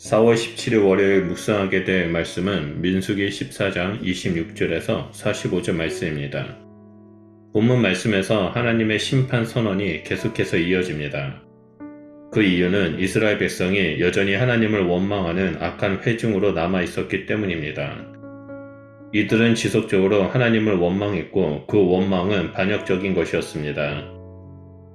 4월 17일 월요일 묵상하게 될 말씀은 민수기 14장 26절에서 45절 말씀입니다. 본문 말씀에서 하나님의 심판 선언이 계속해서 이어집니다. 그 이유는 이스라엘 백성이 여전히 하나님을 원망하는 악한 회중으로 남아 있었기 때문입니다. 이들은 지속적으로 하나님을 원망했고 그 원망은 반역적인 것이었습니다.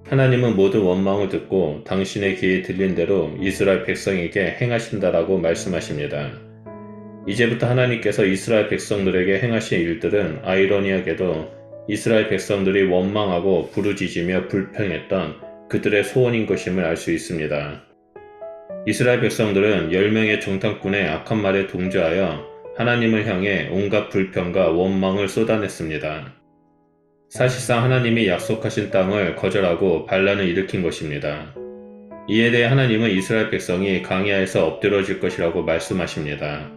하나님은 모든 원망을 듣고 당신의 귀에 들린 대로 이스라엘 백성에게 행하신다라고 말씀하십니다. 이제부터 하나님께서 이스라엘 백성들에게 행하신 일들은 아이러니하게도 이스라엘 백성들이 원망하고 부르짖으며 불평했던 그들의 소원인 것임을 알 수 있습니다. 이스라엘 백성들은 10명의 정탐꾼의 악한 말에 동조하여 하나님을 향해 온갖 불평과 원망을 쏟아냈습니다. 사실상 하나님이 약속하신 땅을 거절하고 반란을 일으킨 것입니다. 이에 대해 하나님은 이스라엘 백성이 광야에서 엎드러질 것이라고 말씀하십니다.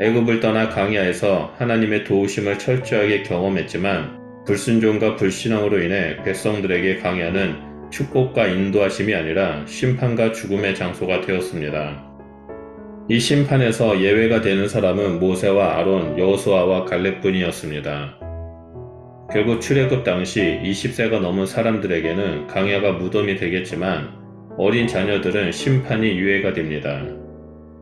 애굽을 떠나 광야에서 하나님의 도우심을 철저하게 경험했지만 불순종과 불신앙으로 인해 백성들에게 광야는 축복과 인도하심이 아니라 심판과 죽음의 장소가 되었습니다. 이 심판에서 예외가 되는 사람은 모세와 아론, 여호수아와 갈렙뿐이었습니다. 결국 출애굽 당시 20세가 넘은 사람들에게는 광야가 무덤이 되겠지만 어린 자녀들은 심판이 유예가 됩니다.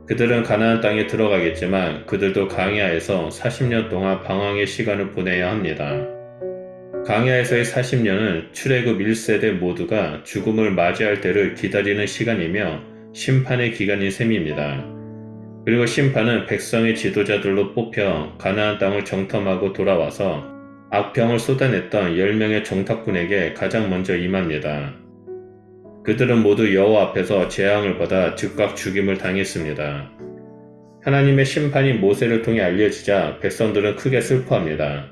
그들은 가나안 땅에 들어가겠지만 그들도 광야에서 40년 동안 방황의 시간을 보내야 합니다. 광야에서의 40년은 출애굽 1세대 모두가 죽음을 맞이할 때를 기다리는 시간이며 심판의 기간인 셈입니다. 그리고 심판은 백성의 지도자들로 뽑혀 가나안 땅을 정탐하고 돌아와서 악평을 쏟아냈던 10명의 정탐꾼에게 가장 먼저 임합니다. 그들은 모두 여호와 앞에서 재앙을 받아 즉각 죽임을 당했습니다. 하나님의 심판이 모세를 통해 알려지자 백성들은 크게 슬퍼합니다.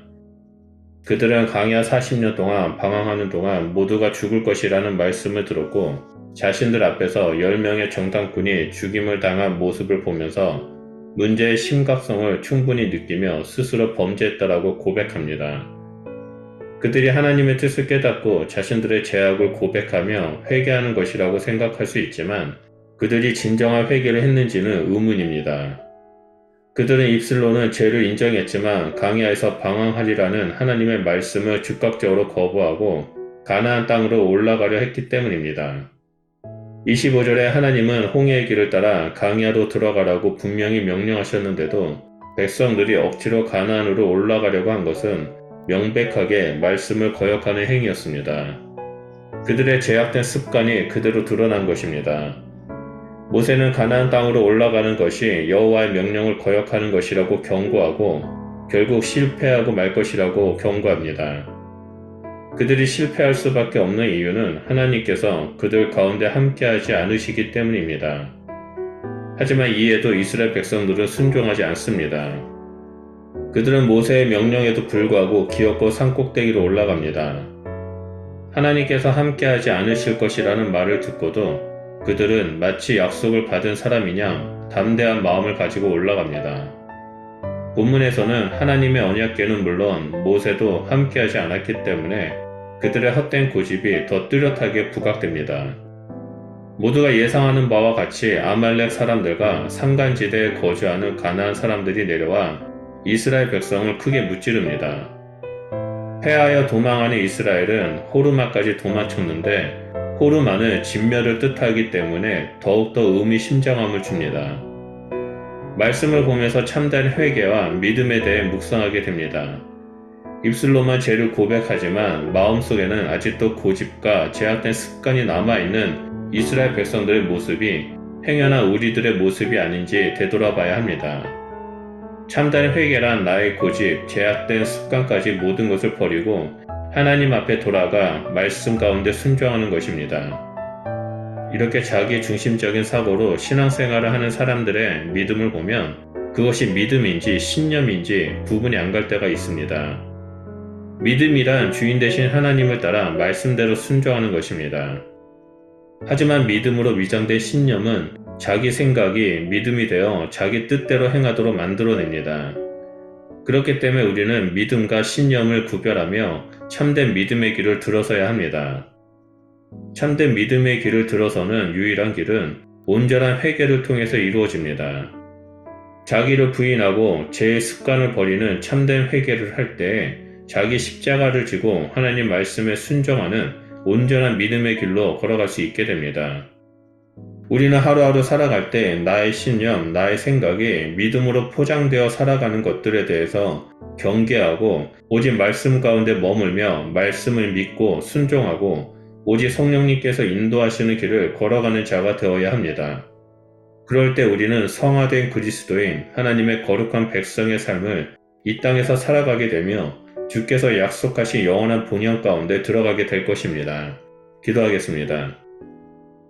그들은 광야 40년 동안 방황하는 동안 모두가 죽을 것이라는 말씀을 들었고 자신들 앞에서 10명의 정탐꾼이 죽임을 당한 모습을 보면서 문제의 심각성을 충분히 느끼며 스스로 범죄했다라고 고백합니다. 그들이 하나님의 뜻을 깨닫고 자신들의 죄악을 고백하며 회개하는 것이라고 생각할 수 있지만 그들이 진정한 회개를 했는지는 의문입니다. 그들은 입술로는 죄를 인정했지만 광야에서 방황하리라는 하나님의 말씀을 즉각적으로 거부하고 가나안 땅으로 올라가려 했기 때문입니다. 25절에 하나님은 홍해의 길을 따라 광야로 들어가라고 분명히 명령하셨는데도 백성들이 억지로 가나안으로 올라가려고 한 것은 명백하게 말씀을 거역하는 행위였습니다. 그들의 죄악된 습관이 그대로 드러난 것입니다. 모세는 가나안 땅으로 올라가는 것이 여호와의 명령을 거역하는 것이라고 경고하고 결국 실패하고 말 것이라고 경고합니다. 그들이 실패할 수밖에 없는 이유는 하나님께서 그들 가운데 함께하지 않으시기 때문입니다. 하지만 이에도 이스라엘 백성들은 순종하지 않습니다. 그들은 모세의 명령에도 불구하고 기어코 산꼭대기로 올라갑니다. 하나님께서 함께하지 않으실 것이라는 말을 듣고도 그들은 마치 약속을 받은 사람이냐 담대한 마음을 가지고 올라갑니다. 본문에서는 하나님의 언약궤는 물론 모세도 함께하지 않았기 때문에 그들의 헛된 고집이 더 뚜렷하게 부각됩니다. 모두가 예상하는 바와 같이 아말렉 사람들과 산간지대에 거주하는 가나안 사람들이 내려와 이스라엘 백성을 크게 무찌릅니다. 패하여 도망하는 이스라엘은 호르마까지 도망쳤는데 호르마는 진멸을 뜻하기 때문에 더욱더 의미심장함을 줍니다. 말씀을 보면서 참된 회개와 믿음에 대해 묵상하게 됩니다. 입술로만 죄를 고백하지만 마음속에는 아직도 고집과 제약된 습관이 남아있는 이스라엘 백성들의 모습이 행여나 우리들의 모습이 아닌지 되돌아봐야 합니다. 참된 회개란 나의 고집, 제약된 습관까지 모든 것을 버리고 하나님 앞에 돌아가 말씀 가운데 순종하는 것입니다. 이렇게 자기 중심적인 사고로 신앙생활을 하는 사람들의 믿음을 보면 그것이 믿음인지 신념인지 구분이 안 갈 때가 있습니다. 믿음이란 주인 되신 하나님을 따라 말씀대로 순종하는 것입니다. 하지만 믿음으로 위장된 신념은 자기 생각이 믿음이 되어 자기 뜻대로 행하도록 만들어냅니다. 그렇기 때문에 우리는 믿음과 신념을 구별하며 참된 믿음의 길을 들어서야 합니다. 참된 믿음의 길을 들어서는 유일한 길은 온전한 회개를 통해서 이루어집니다. 자기를 부인하고 제 습관을 버리는 참된 회개를 할 때 자기 십자가를 지고 하나님 말씀에 순종하는 온전한 믿음의 길로 걸어갈 수 있게 됩니다. 우리는 하루하루 살아갈 때 나의 신념, 나의 생각이 믿음으로 포장되어 살아가는 것들에 대해서 경계하고 오직 말씀 가운데 머물며 말씀을 믿고 순종하고 오직 성령님께서 인도하시는 길을 걸어가는 자가 되어야 합니다. 그럴 때 우리는 성화된 그리스도인 하나님의 거룩한 백성의 삶을 이 땅에서 살아가게 되며 주께서 약속하신 영원한 본향 가운데 들어가게 될 것입니다. 기도하겠습니다.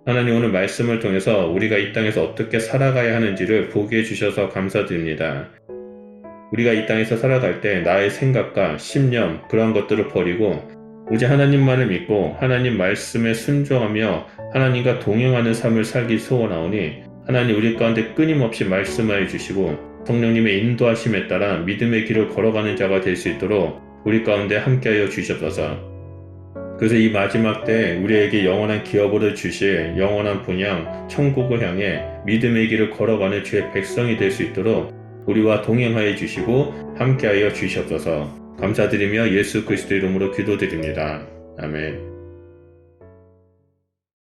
하나님, 오늘 말씀을 통해서 우리가 이 땅에서 어떻게 살아가야 하는지를 보게 해주셔서 감사드립니다. 우리가 이 땅에서 살아갈 때 나의 생각과 신념, 그러한 것들을 버리고 오직 하나님만을 믿고 하나님 말씀에 순종하며 하나님과 동행하는 삶을 살기 소원하오니 하나님, 우리 가운데 끊임없이 말씀하여 주시고 성령님의 인도하심에 따라 믿음의 길을 걸어가는 자가 될 수 있도록 우리 가운데 함께하여 주시옵소서. 그래서 이 마지막 때 우리에게 영원한 기업을 주실 영원한 본향 천국을 향해 믿음의 길을 걸어가는 주의 백성이 될 수 있도록 우리와 동행하여 주시고 함께하여 주시옵소서. 감사드리며 예수 그리스도 이름으로 기도드립니다. 아멘.